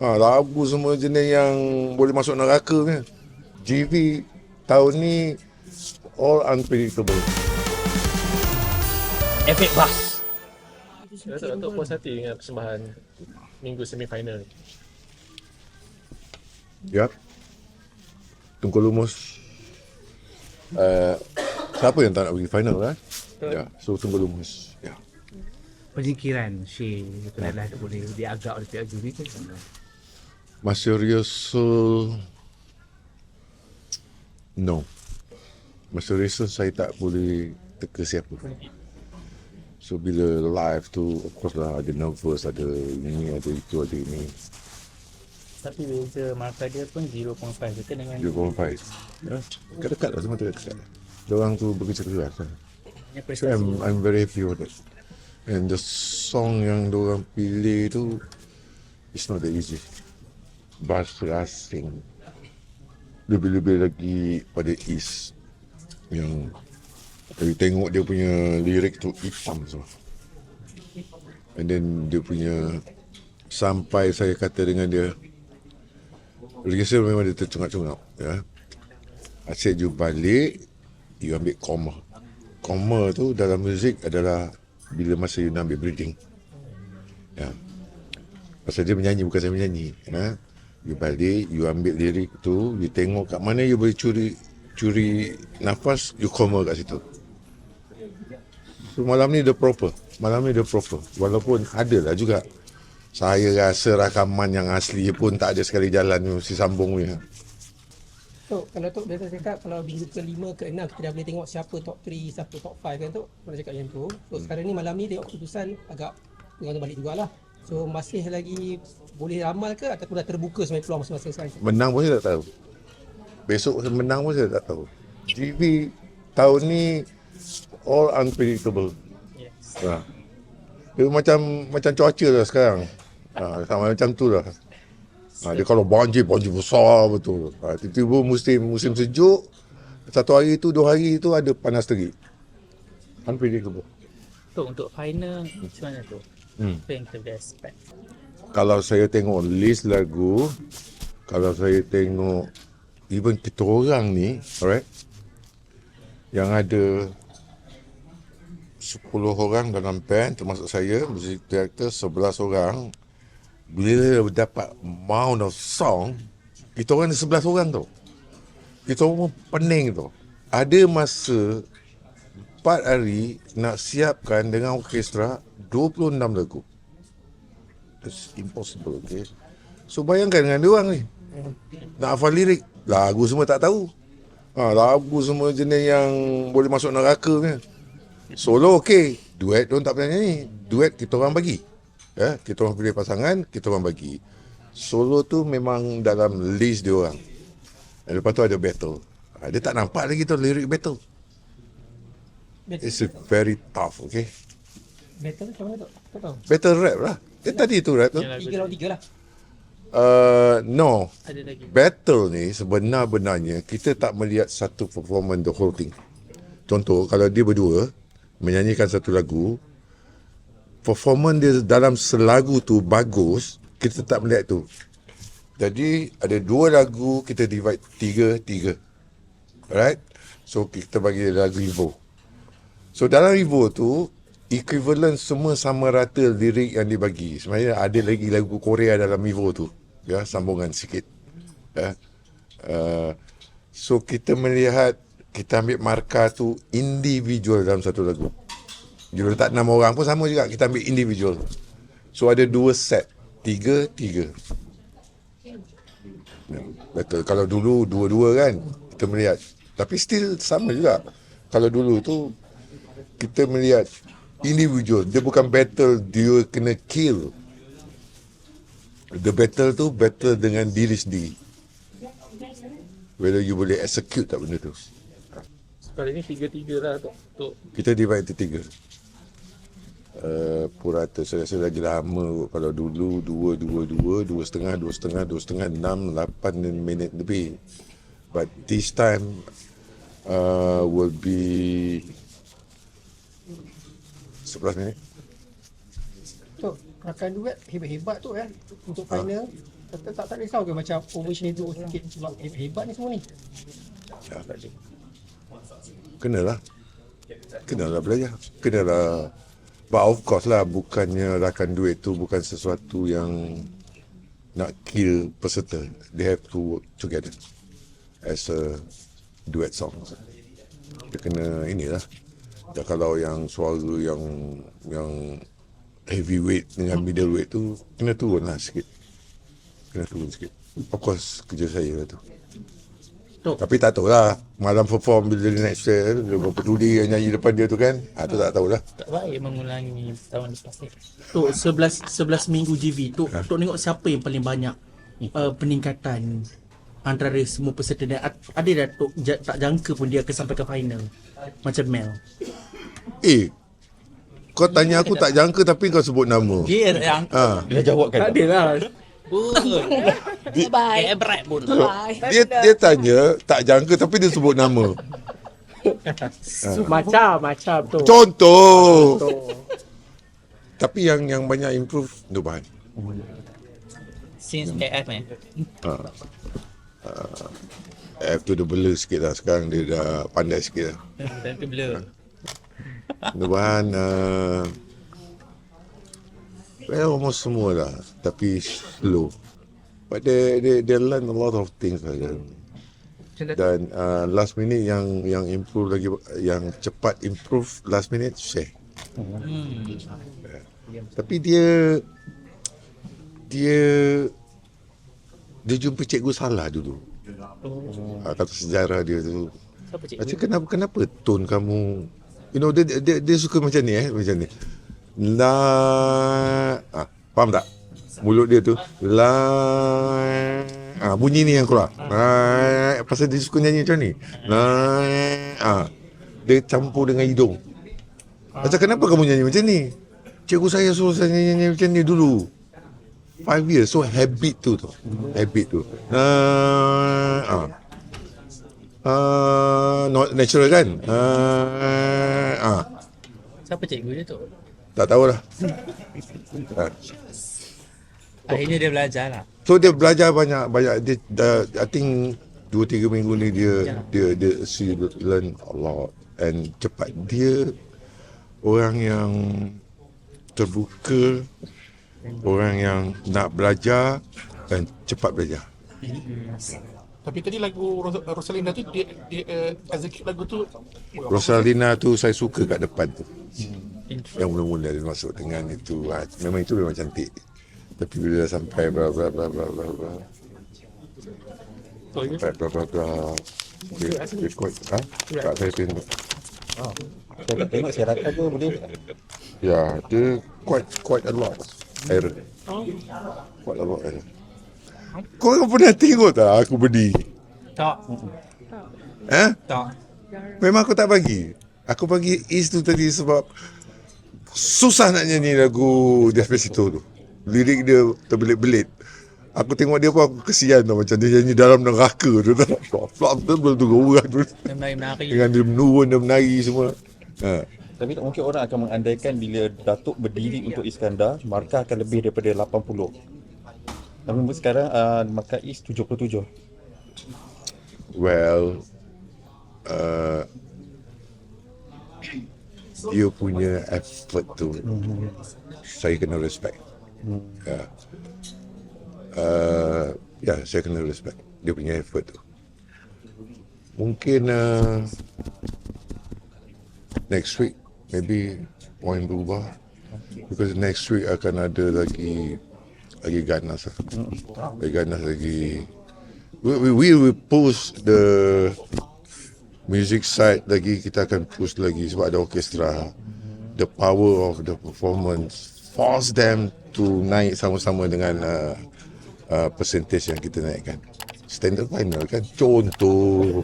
Lagu semua jenis yang boleh masuk neraka ni. GV tahun ni all unpredictable. Efek bas. Saya tak puas hati dengan persembahan minggu semifinal ni. Ya. Tunku Lumus. Siapa yang tak nak pergi final kan? Ya, so Tunku Lumus. Ya. Penyingkiran Shay adalah boleh diagak oleh pihak juri ke? Masa rehearsal, no. Masa rehearsal saya tak boleh teka siapa. So bila live tu, of course lah ada nervous, ada ini, ada itu, ada ini. Tapi beza markah dia pun 0.5 betul dengan 0.5. Ya, dekat lah, semua dekat. Diorang tu bekerja keras lah. So I'm very happy with that. And the song yang diorang pilih tu, it's not that easy. Bass asing. Lebih-lebih lagi pada East. Yang tapi tengok dia punya lirik tu hitam semua. And then dia punya, sampai saya kata dengan dia, rehearsal memang dia tercungap-cungap. Ya. Asyik you balik, you ambil koma. Koma tu dalam muzik adalah bila masa you nak ambil breathing. Ya. Pasal dia menyanyi, bukan saya menyanyi. Ya. You balik, you ambil lirik tu, you tengok kat mana you boleh curi nafas, you koma kat situ. So malam ni dia proper. Walaupun ada lah juga. Saya rasa rakaman yang asli pun tak ada sekali jalan mesti sambung punya. So, kalau Tok biasa cakap kalau minggu ke-5 ke-6 kita dah boleh tengok siapa top 3, siapa top 5 kan Tok. Pernah cakap macam tu. So, sekarang ni malam ni tengok keputusan agak tengok balik jugalah. So, masih lagi boleh ramal ke ataupun dah terbuka sebenarnya peluang masing-masing sekarang? Menang pun saya tak tahu. Besok menang pun saya tak tahu. GV tahun ni all unpredictable. yes. Dia macam cuaca lah sekarang. Sama macam tu lah. Dia kalau banjir besar betul. Tiba-tiba musim sejuk, satu hari tu, 2 hari tu ada panas terik. Unpredictable. Tok, untuk final macam mana tu? Apa yang kita boleh expect? Kalau saya tengok list lagu, kalau saya tengok even kita orang ni, alright, yang ada 10 orang dalam band termasuk saya, music director 11 orang, bila dapat amount of song, kita orang ada 11 orang tu. Kita orang pening tu. Ada masa 4 hari nak siapkan dengan orkestra 26 lagu. It's impossible, okay? So bayangkan dengan dia orang ni. Nak hafal lirik, lagu semua tak tahu. Lagu semua jenis yang boleh masuk neraka ni. Solo okey, duet diorang tak pernah nyanyi. Duet kita orang bagi. Ya, kita orang pilih pasangan, kita orang bagi. Solo tu memang dalam list dia orang. Dan lepas tu ada battle. Dia tak nampak lagi tu lirik battle. It's very tough, okay? Battle macam mana Tok? Tak tahu. Battle rap lah. Tadi tu rap tu. 3 lawan 3 lah. No. Ada lagi. Battle ni sebenar-benarnya kita tak melihat satu performance the whole thing. Contoh, kalau dia berdua menyanyikan satu lagu, performance dia dalam selagu tu bagus, kita tak melihat tu. Jadi ada 2 lagu kita divide 3. Alright? So kita bagi lagu Evo. So dalam Evo tu equivalent semua sama rata lirik yang dibagi. Sebenarnya ada lagi lagu Korea dalam Evo tu. Ya, sambungan sikit. Ya. So kita melihat, kita ambil markah tu individual dalam satu lagu. Dia letak 6 orang pun sama juga, kita ambil individual. So ada 2 set, 3. Betul. Kalau dulu 2-2 kan, kita melihat. Tapi still sama juga. Kalau dulu tu kita melihat individual, dia bukan battle dia kena kill. The battle tu battle dengan diri sendiri. Whether you boleh execute tak benda tu. Kali ni 3-3 lah Tok. Kita divide into 3. Purata saya rasa lagi lama. Kalau dulu 2-2-2, 2,5, 2,5, 6, 8 minit lebih. But this time will be 11 minit. Tok, rakan duet hebat-hebat tu untuk final. Tak risau ke macam overshadow sikit sebab hebat ni semua ni? Ya. Kenalah belajar. Kenalah. But of course lah, bukannya rakan duit tu bukan sesuatu yang nak kill peserta. They have to work together as a duet song. Dia kena inilah. Ya, kalau yang suara yang heavyweight dengan middleweight tu kena turun lah sikit. Of course kerja saya lah tu. Tapi tak tahulah malam perform bila dia naik stage dia berapa peduli yang nyanyi depan dia tu kan. Tu tak tahulah. Tak baik mengulangi tahun lepas ni. Tok 11 minggu GV. Tok tengok siapa yang paling banyak peningkatan antara semua peserta dan ada dah Tok tak jangka pun dia akan sampai ke final. Macam Mel. Kau tanya aku tak jangka tapi kau sebut nama. Dia yang Dia jawabkan. Tak adalah. bye. Berat pun. Dia tanya tak jangka tapi dia sebut nama. Macam tu. Contoh. Tapi yang banyak improve Nubahan. Since AF ni. F tu dia bela sikit lah. Sekarang dia dah pandai sikit lah. Dan tu blur. Nubahan almost semua lah. Tapi slow. But they learn a lot of things lah. Dan last minute yang improve lagi, yang cepat improve last minute share. Tapi dia jumpa cikgu salah dulu. Kata sejarah dia tu. Siapa cikgu? Macam kenapa tone kamu, you know, dia suka macam ni macam ni. Faham tak? Mulut dia tu bunyi ni yang keluar. Pasal dia suka nyanyi macam ni. Dia campur dengan hidung. Macam kenapa kamu nyanyi macam ni? Cikgu saya suruh saya nyanyi macam ni dulu. 5 years. So habit tu. Not natural kan? Siapa cikgu dia tu? Tak tahulah. Akhirnya dia belajar lah. So dia belajar banyak dia I think 2-3 minggu ni dia she learn a lot and cepat. Dia orang yang terbuka, orang yang nak belajar dan cepat belajar. Tapi tadi lagu Rosalina tu dia execute lagu tu Rosalina tu saya suka kat depan tu. Yang mula-mula dia masuk dengan itu, memang itu memang cantik. Tapi bila sampai bla bla bla bla bla bla. Sampai bla bla bla. Dia kuat tak saya tengok. Saya tak tengok saya rakam tu boleh. Ya, dia quite a lot error. Quite a lot error. Kau pernah tengok tak aku berdiri? Tak. Tak. Memang aku tak bagi. Aku bagi Is tu tadi sebab susah nak nyanyi lagu Despacito tu. Lirik dia terbelit-belit. Aku tengok dia pun aku kesian tau, macam dia nyanyi dalam neraka tu. Flop tu betul orang tu. Dia menari. Dengan dia menurun, dia menari semua. Tapi tak mungkin orang akan mengandaikan bila Datuk berdiri untuk Iskandar, markah akan lebih daripada 80. Tapi sekarang markah Is 77. Well, dia punya effort tu saya kena respect. Saya kena respect dia punya effort tu. Mungkin next week maybe point berubah, because next week akan ada lagi ganas lah. Lagi we will push the music side lagi, kita akan push lagi sebab ada orkestra. The power of the performance force them to naik sama-sama dengan percentage yang kita naikkan. Standard final kan contoh.